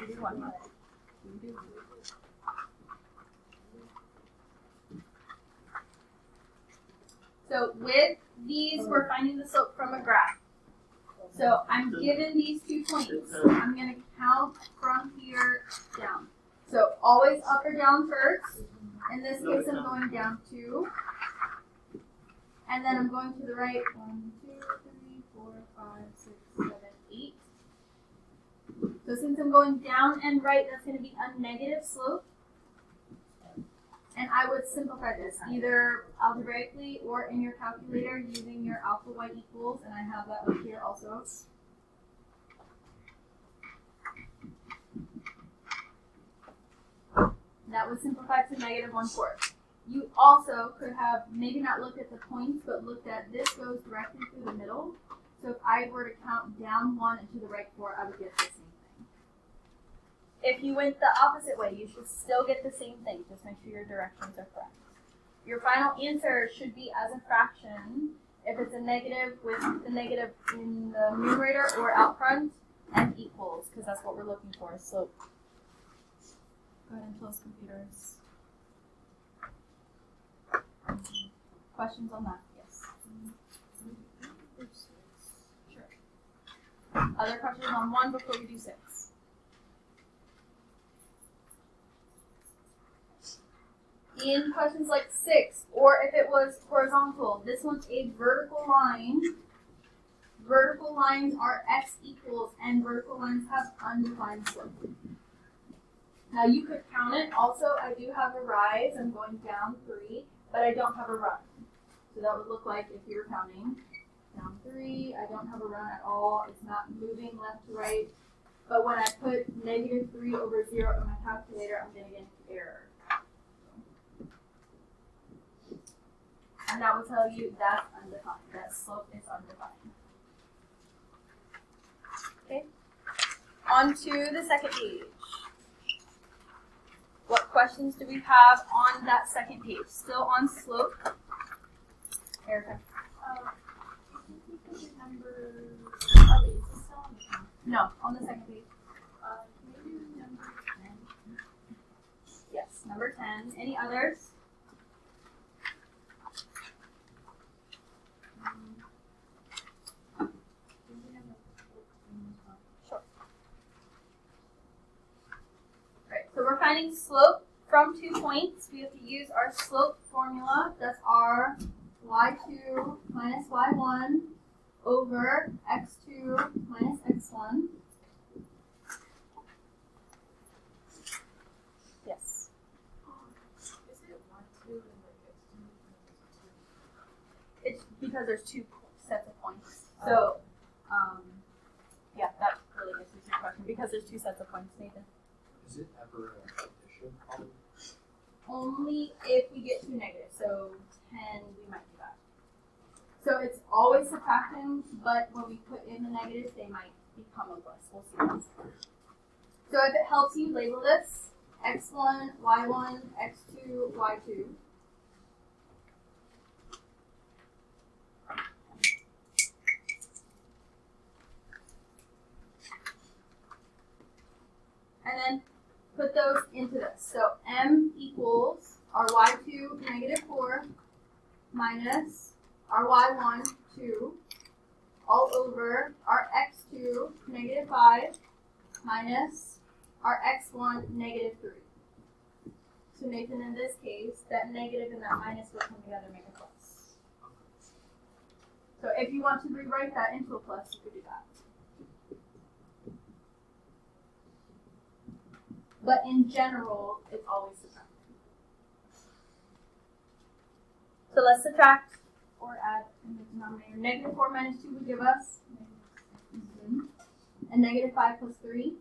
do one more. So with these, we're finding the slope from a graph. So I'm given these 2 points. I'm going to count from here down. So always up or down first. In this case, I'm going down 2. And then I'm going to the right. 1, 2, 3, 4, 5, 6, 7, 8. So since I'm going down and right, that's going to be a negative slope. And I would simplify this either algebraically or in your calculator using your alpha y equals, and I have that up here also. That would simplify to negative 1/4. You also could have maybe not looked at the points, but looked at this goes directly through the middle. So if I were to count down 1 and to the right 4, I would get the same thing. If you went the opposite way, you should still get the same thing. Just make sure your directions are correct. Your final answer should be as a fraction. If it's a negative with the negative in the numerator or out front, and equals, because that's what we're looking for, slope. Go ahead and close computers. Questions on that? Yes. Sure. Other questions on 1 before we do 6? In questions like 6, or if it was horizontal, this one's a vertical line. Vertical lines are x equals, and vertical lines have undefined slope. Now you could count it. Also, I do have a rise. I'm going down 3, but I don't have a run. So that would look like if you were counting down 3, I don't have a run at all. It's not moving left to right. But when I put negative 3 over 0 in my calculator, I'm going to get an error. And that will tell you that's undefined. That slope is undefined. Okay. On to the second page. What questions do we have on that second page? Still on slope. Erica. No, on the second page. Maybe number 10. Yes, number 10. Any others? So we're finding slope from 2 points. We have to use our slope formula. That's our y2 minus y1 over x2 minus x1. Yes? Is it y2 and like x2? It's because there's 2 sets of points. So, yeah, that really answers your question. Because there's 2 sets of points, Nathan. Is it ever an addition problem? Only if we get to negative. So 10, we might do that. So it's always subtraction, but when we put in the negatives, they might become a plus. We'll see. So if it helps you, label this x1, y1, x2, y2. And then put those into this. So m equals our y2 negative 4 minus our y1 2 all over our x2 negative 5 minus our x1 negative 3. So Nathan, in this case, that negative and that minus will come together and make a plus. So if you want to rewrite that into a plus, you could do that. But in general, it's always subtracting. So let's subtract or add in the denominator. Negative 4 minus 2 would give us and negative 5 plus 3.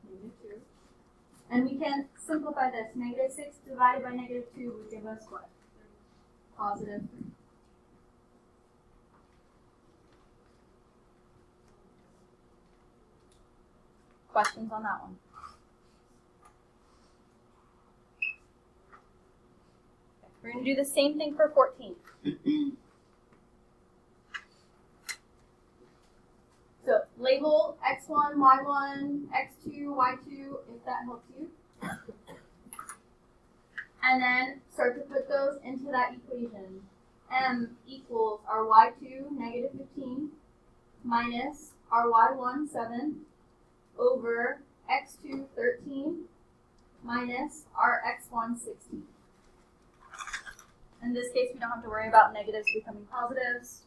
Negative 2. And we can simplify this. Negative 6 divided by negative 2 would give us what? Positive 3. Questions on that one? Okay, we're going to do the same thing for 14. So label x1, y1, x2, y2, if that helps you. And then start to put those into that equation. M equals our y2, negative 15, minus our y1, 7, over x2, 13, minus our x1, 16. In this case, we don't have to worry about negatives becoming positives.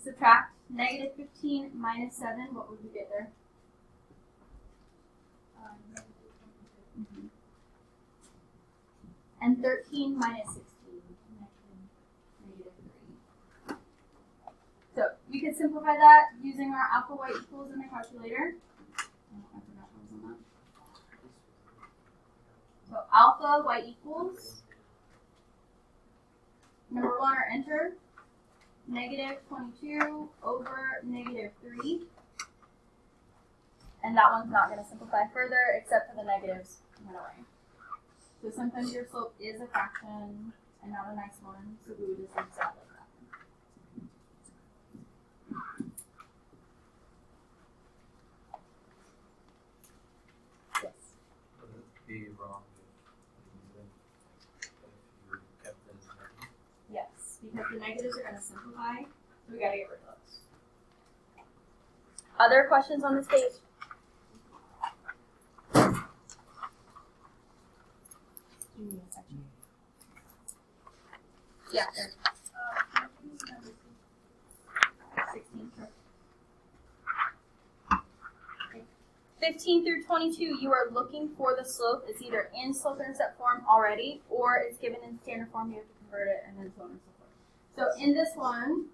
Subtract negative 15 minus 7, what would we get there? And 13 minus 16, negative 3. So we could simplify that using our alpha y equals in the calculator. Oh, I forgot what was on that. So alpha y equals, number 1 or enter, negative 22 over negative 3. And that one's not going to simplify further except for the negatives went away. So sometimes your slope is a fraction and not a nice one, so we would just leave that like that. Yes. Would it be wrong if you kept it as negative? Yes, because the negatives are going to simplify, so we got to get rid of those. Other questions on this page? Yeah, there. 16, sure. Okay. 15 through 22, you are looking for the slope. It's either in slope-intercept form already, or it's given in standard form. You have to convert it, and then so on and so forth. So in this one,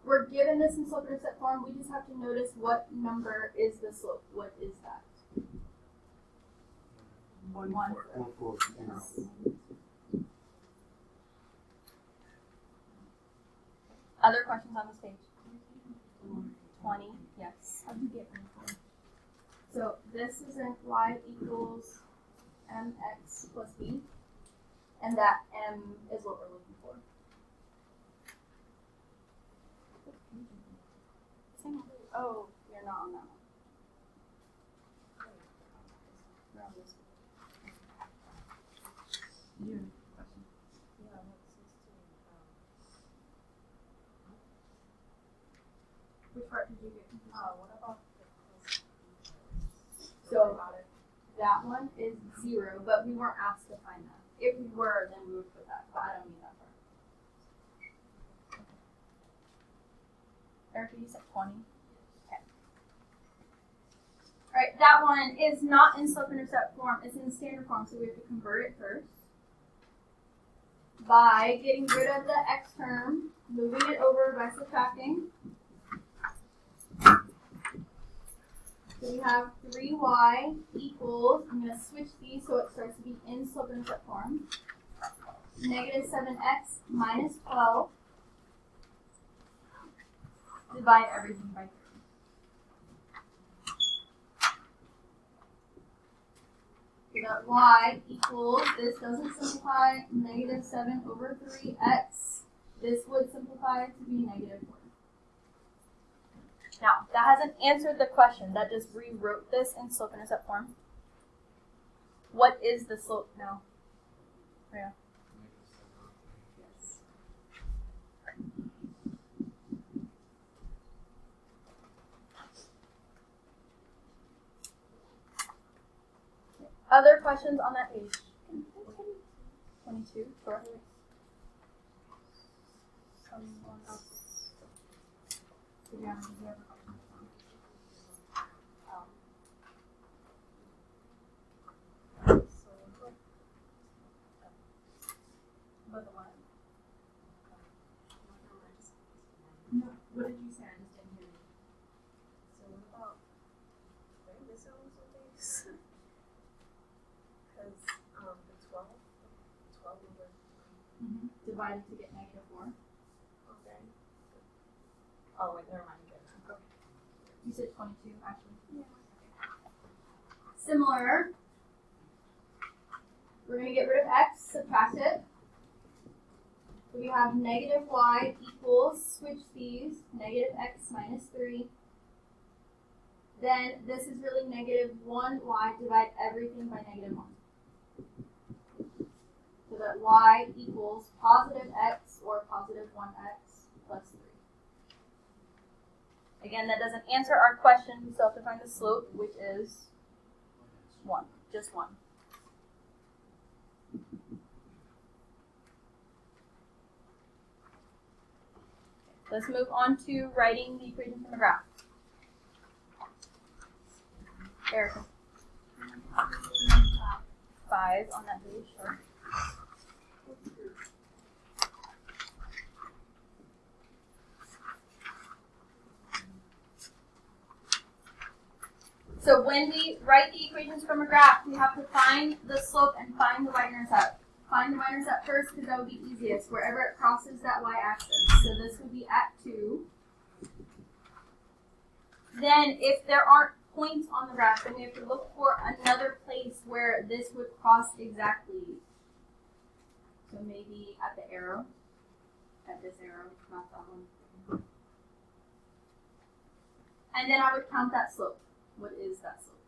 we're given this in slope-intercept form. We just have to notice what number is the slope. What is that? 1. 1, 4, 0. Other questions on this page? 20, yes. How do you get 1? So this isn't y equals mx plus b, and that m is what we're looking for. Oh, you're not on that one. You're on this one. You have a question? Yeah, I'm at 16. Which part did you get confused? What about the close? So that one is 0, but we weren't asked to find that. If we were, then we would put that, but I don't need that part. Erica, you said 20? Okay. Alright, that one is not in slope-intercept form, it's in standard form, so we have to convert it first. By getting rid of the x term, moving it over by subtracting. So we have 3y equals, I'm going to switch these so it starts to be in slope-intercept form, negative 7x minus 12, divide everything by 3. So that y equals, this doesn't simplify, negative 7 over 3x. This would simplify to be negative 4. Now, that hasn't answered the question. That just rewrote this in slope-intercept form. What is the slope now? Yeah. Yes. Other questions on that page? 22. Go ahead. Someone else. Did you have a question? About the what? No. What did you say? I just didn't hear you. So what about, did I miss out on something? Because the 12 over 3. Divided to get negative 4. Okay. Oh wait, never mind. Okay. You said 22, actually. Yeah. Similar. We're going to get rid of x, subtract it. So we have negative y equals, switch these, negative x minus 3 then this is really -1y, divide everything by -1. So that y equals positive x or positive 1x plus 3. Again, that doesn't answer our question. We still have to find the slope, which is 1, just 1. Let's move on to writing the equation from a graph. Erica. 5 on that page, sure. So when we write the equations from a graph, we have to find the slope and find the y-intercept. Find the y-intercept first because that would be easiest, wherever it crosses that y-axis. So this would be at 2. Then if there aren't points on the graph, then we have to look for another place where this would cross exactly. So maybe at the arrow, at this arrow, not that one. And then I would count that slope. What is that slope?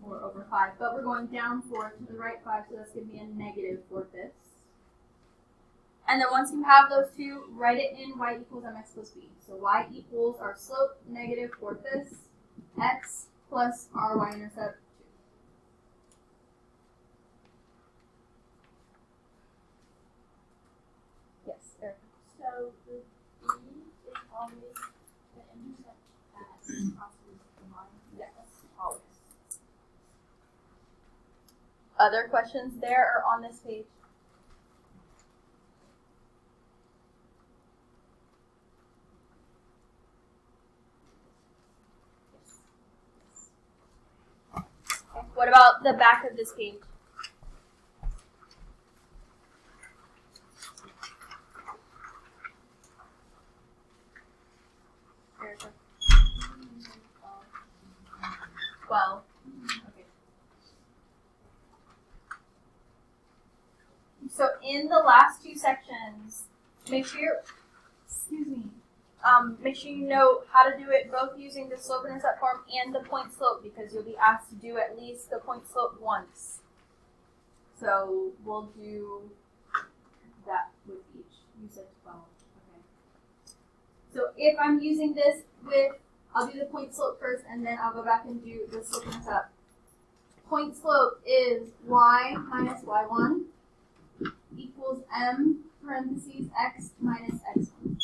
4/5. But we're going down 4 to the right 5, so that's going to be a -4/5. And then once you have those two, write it in y equals mx plus b. So y equals our slope, -4/5, x plus our y-intercept, 2. Yes, Erica. So the B is always the intercept that crosses the line. Yes, always. Other questions there or on this page? Okay. What about the back of this page? Erica. 12. Okay. So in the last two sections, make sure you know how to do it both using the slope intercept form and the point slope, because you'll be asked to do at least the point slope once. So we'll do that with each. You said 12. Okay. So if I'm using this I'll do the point slope first, and then I'll go back and do the slope intercept. Point slope is y minus y1 equals m parentheses x minus x1.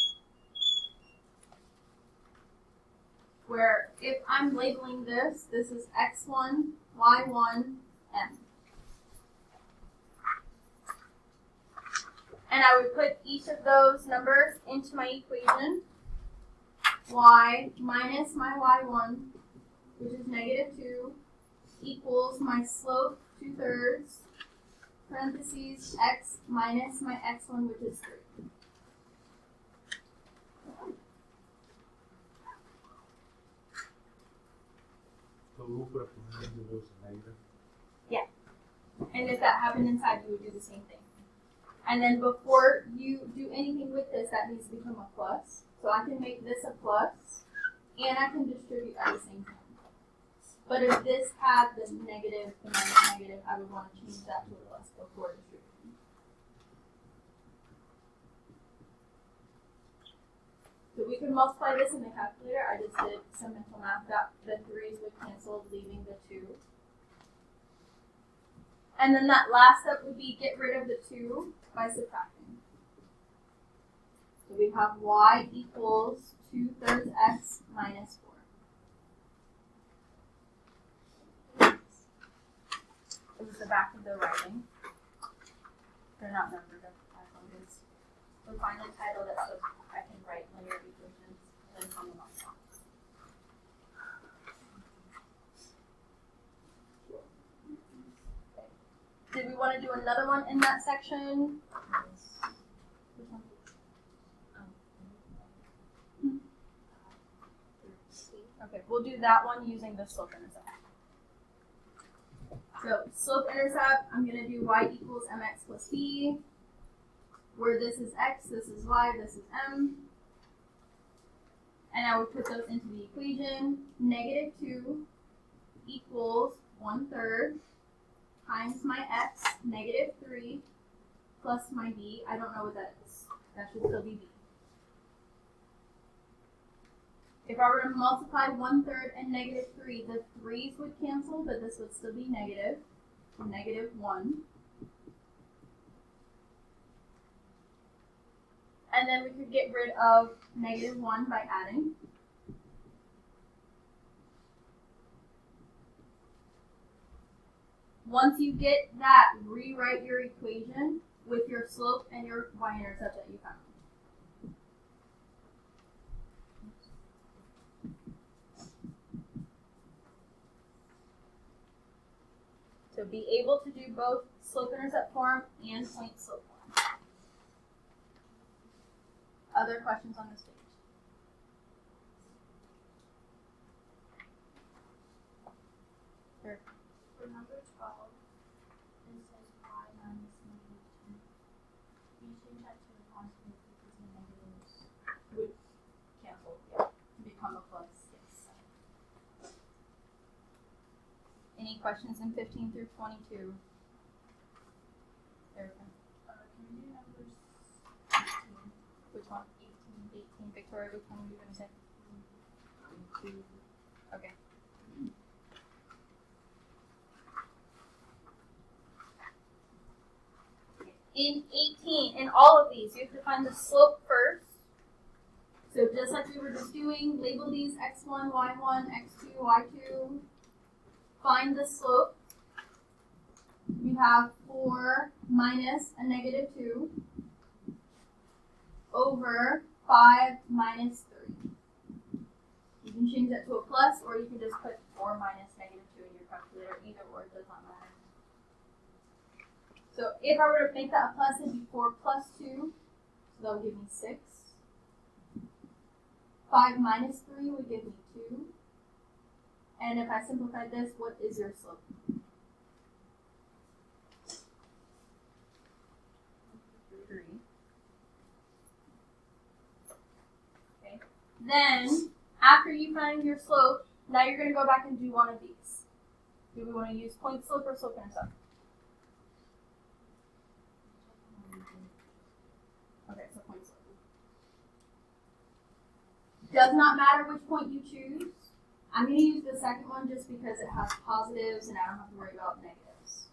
Where if I'm labeling this is x1, y1, m. And I would put each of those numbers into my equation. Y minus my y1, which is -2, equals my slope 2/3, parentheses x minus my x1, which is 3. So we'll put up the those negative. Yeah. And if that happened inside, you would do the same thing. And then before you do anything with this, that needs to become a plus. So I can make this a plus, and I can distribute at the same time. But if this had the negative, the minus negative, I would want to change that to a plus before distributing. So we could multiply this in the calculator. I just did some mental math that the 3's would cancel, leaving the 2. And then that last step would be get rid of the 2 by subtracting. So we have y equals 2/3 x minus 4. This is the back of the writing. They're not numbered, I apologize. So finally title that so I can write linear equations and then sum them up. Did we want to do another one in that section? Which one? Okay, we'll do that one using the slope intercept. So slope intercept, I'm going to do y equals mx plus b. where this is x, this is y, this is m. And I would put those into the equation. Negative 2 equals 1/3 times my x, negative 3, plus my b. I don't know what that is. That should still be b. If I were to multiply 1/3 and negative 3, the 3's would cancel, but this would still be negative. Negative 1. And then we could get rid of negative 1 by adding. Once you get that, rewrite your equation with your slope and your y-intercept that you found. So be able to do both slope-intercept form and point-slope form. Other questions on this page? Sure. For number 12, it says y minus negative 2. Can you change that to a positive because the negatives Would cancel, yeah. Become a plus, yes. Any questions in 15 through 22? Erica? can we do numbers 18? Which one? 18. 18. Victoria, which one were you going to say? 2. Okay. In 18, in all of these, you have to find the slope first. So just like we were just doing, label these x1, y1, x2, y2. Find the slope. We have 4 minus a negative 2 over 5 minus 3. You can change that to a plus, or you can just put 4 minus negative 2 in your calculator. Either or, it does not matter. So if I were to make that a plus, it'd be 4 plus 2. So that would give me 6. 5 minus 3 would give me 2. And if I simplify this, what is your slope? Okay. Then, after you find your slope, now you're going to go back and do one of these. Do we want to use point slope or slope intercept? Okay, so point slope. Does not matter which point you choose. I'm going to use the second one just because it has positives and I don't have to worry about negatives.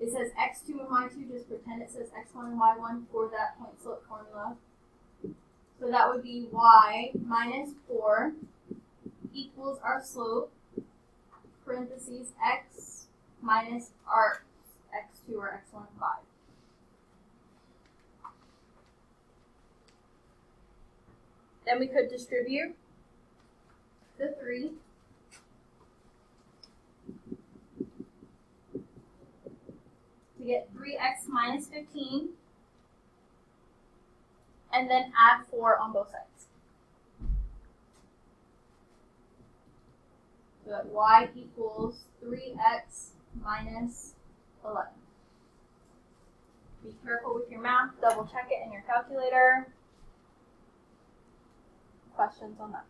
It says x2 and y2, just pretend it says x1 and y1 for that point slope formula. So that would be y minus 4 equals our slope, parentheses x minus our x2 or x1 and 5. Then we could distribute the 3. To get 3x minus 15. And then add 4 on both sides. So that y equals 3x minus 11. Be careful with your math. Double check it in your calculator. Questions on that?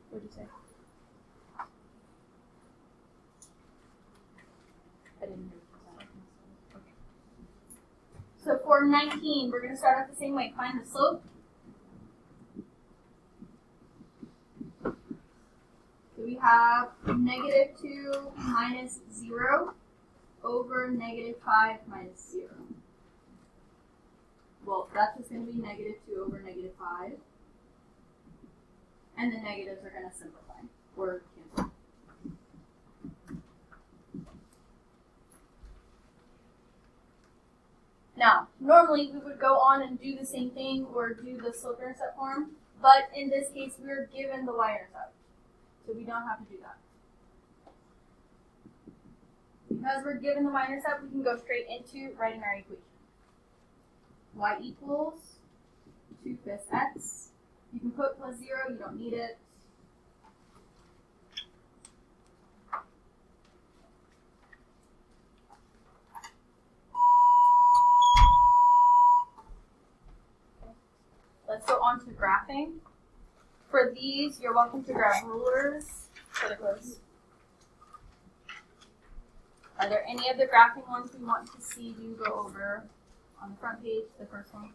What did you say? I didn't hear what you said. Okay. So for 19, we're going to start off the same way. Find the slope. So we have negative 2 minus 0. Over negative 5 minus 0. Well, that's just going to be negative 2 over negative 5. And the negatives are going to simplify or cancel. Now, normally we would go on and do the same thing or do the slope-intercept form, but in this case we're given the y-intercept. So we don't have to do that. Because we're given the y-intercept, we can go straight into writing our equation. Y equals 2/5 x. You can put plus 0, you don't need it. graphing. For these, you're welcome to grab rulers for the quiz. Are there any of the graphing ones we want to see you go over on the front page, the first one?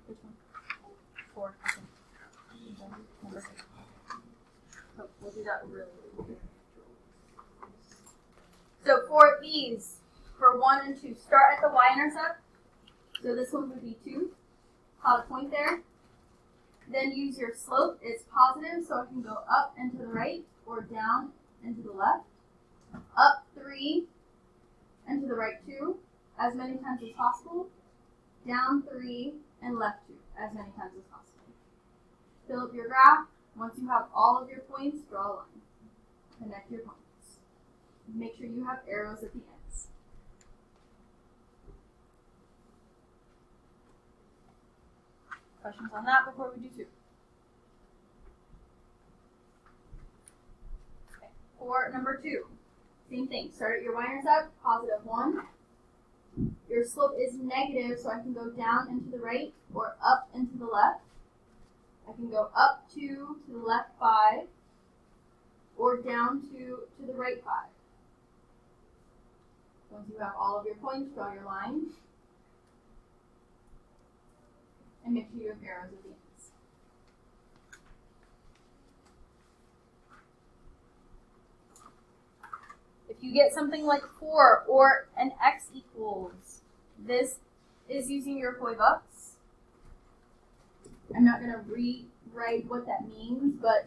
Which one? 4. Okay. Number 6. Oh, we'll do that really quick. So for these, for 1 and 2, start at the y-intercept. So this one would be 2. Plot a point there. Then use your slope. It's positive, so I can go up and to the right or down and to the left. Up 3 and to the right 2, as many times as possible. Down 3 and left 2, as many times as possible. Fill up your graph. Once you have all of your points, draw a line. Connect your points. Make sure you have arrows at the ends. Questions on that before we do 2? Okay. For number 2, same thing. Start at your y-intercept, positive 1. Your slope is negative, so I can go down and to the right or up and to the left. I can go up 2 to the left 5 or down 2 to the right 5. Once you have all of your points, draw your line. And make sure you have arrows at the ends. If you get something like 4 or an x equals, this is using your koi bucks. I'm not going to rewrite what that means, but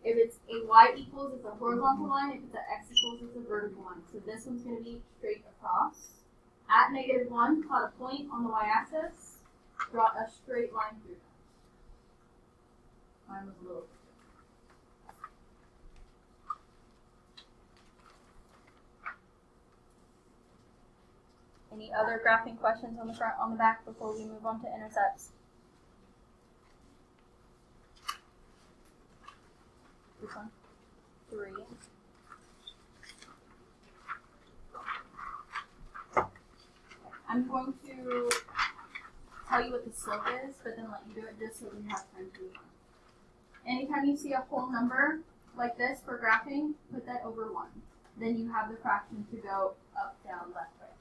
if it's a y equals, it's a horizontal line. If it's an x equals, it's a vertical line. So this one's going to be straight across. At -1, plot a point on the y-axis. Draw a straight line through that. Mine was a little. Any other graphing questions on the front, on the back before we move on to intercepts? This one? 3. I'm going to tell you what the slope is, but then let you do it just so we have time to move on. Anytime you see a whole number like this for graphing, put that over 1. Then you have the fraction to go up, down, left, right.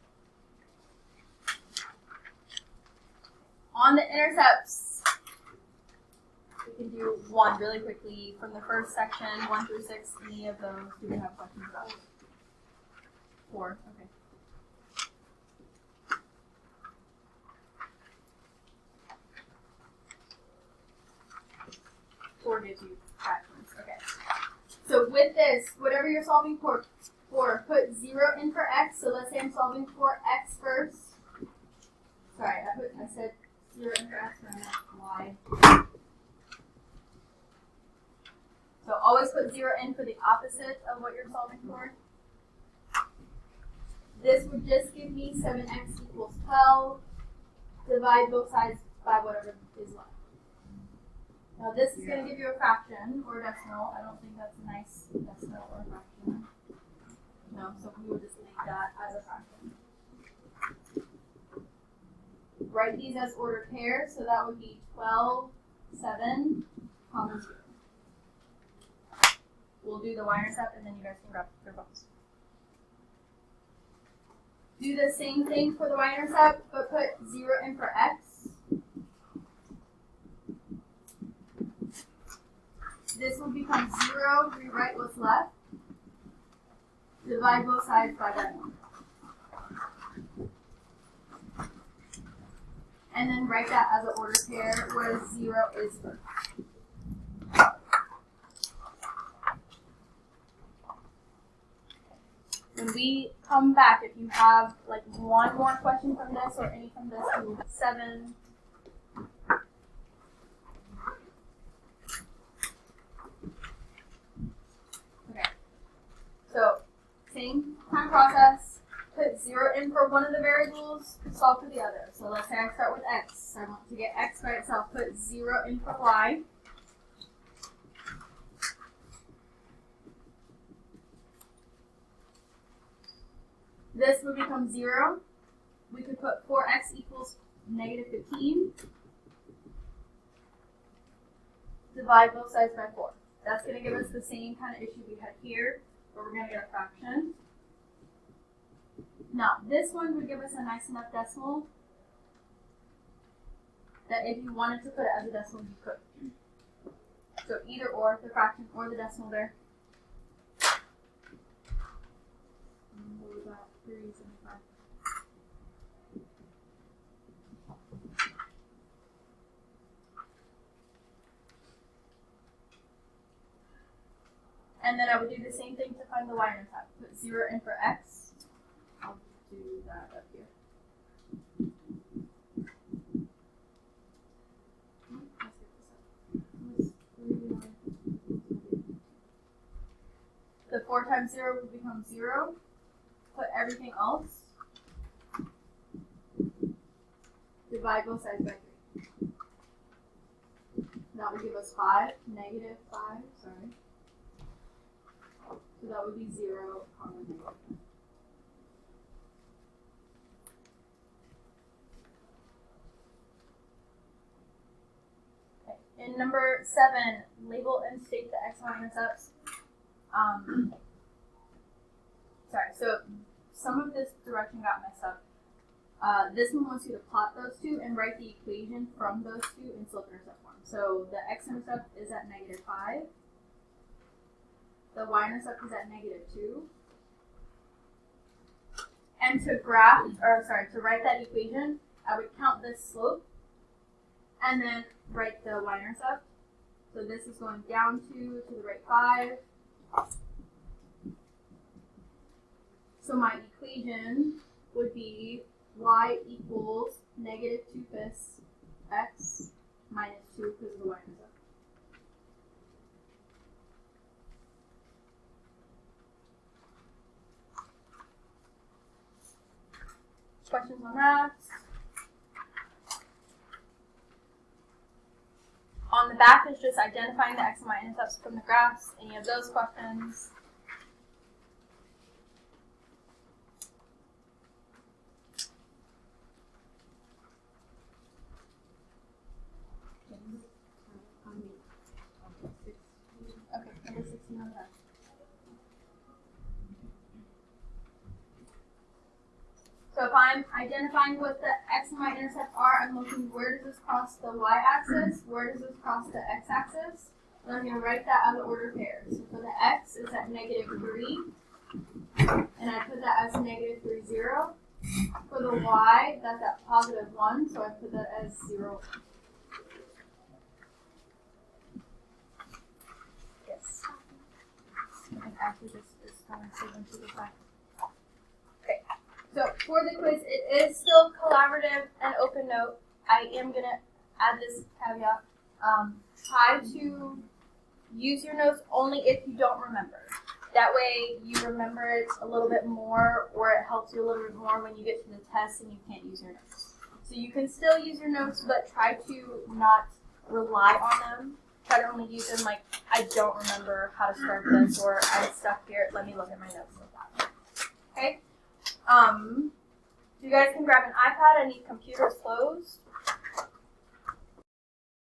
On the intercepts, we can do 1 really quickly from the first section, 1 through 6. Any of those do we have questions about? 4, okay. Gives you fractions. Okay. So with this, whatever you're solving for, put 0 in for x. So let's say I'm solving for x first. Sorry, I said 0 in for x and I meant y. So always put 0 in for the opposite of what you're solving for. This would just give me 7x equals 12. Divide both sides by whatever is left. Now this is going to give you a fraction or a decimal. I don't think that's a nice decimal or a fraction. No, so we would just leave that as a fraction. Write these as ordered pairs, so that would be 12, 7, comma 0. We'll do the y-intercept and then you guys can grab your phones. Do the same thing for the y-intercept, but put 0 in for x. This will become 0, rewrite what's left. Divide both sides by that number. And then write that as an order pair where 0 is first. When we come back, if you have like one more question from this or any from this, we will have 7. So, same kind of process, put 0 in for one of the variables, solve for the other. So let's say I start with x. I want to get x by itself, put 0 in for y. This would become 0. We could put 4x equals negative 15. Divide both sides by 4. That's going to give us the same kind of issue we had here, where we're going to get a fraction. Now, this one would give us a nice enough decimal that if you wanted to put it as a decimal, you could. So either or, the fraction or the decimal there. What was that? 375. And then I would do the same thing to find the y-intercept. Put 0 in for x. I'll do that up here. The 4 times 0 would become 0. Put everything else. Divide both sides by 3. That would give us 5. Negative 5, sorry. So that would be 0, comma negative. Okay. In number 7, label and state the x and y intercepts. Sorry, so some of this direction got messed up. This one wants you to plot those two and write the equation from those two in slope-intercept form. So the x-intercept is at negative 5. The y-intercept is at negative 2. And to write that equation, I would count this slope and then write the y-intercept. So this is going down 2 to the right 5. So my equation would be y equals negative 2/5 x minus 2 because of the y-intercept. Questions on that? On the back is just identifying the x and y intercepts from the graphs. Any of those questions? Okay, number 16 on that. So if I'm identifying what the x and y intercepts are, I'm looking where does this cross the y-axis, where does this cross the x-axis, and I'm going to write that as an order pair. So for the x, it's at negative 3, and I put that as negative 3, 0. For the y, that's at positive 1, so I put that as 0. Yes. And actually this is kind of saving to the side. Okay. So for the quiz, it is still collaborative and open note. I am going to add this caveat. Try to use your notes only if you don't remember. That way you remember it a little bit more, or it helps you a little bit more when you get to the test and you can't use your notes. So you can still use your notes, but try to not rely on them. Try to only use them like, I don't remember how to start this, or I'm stuck here, let me look at my notes like that. Okay? You guys can grab an iPad and these computers closed.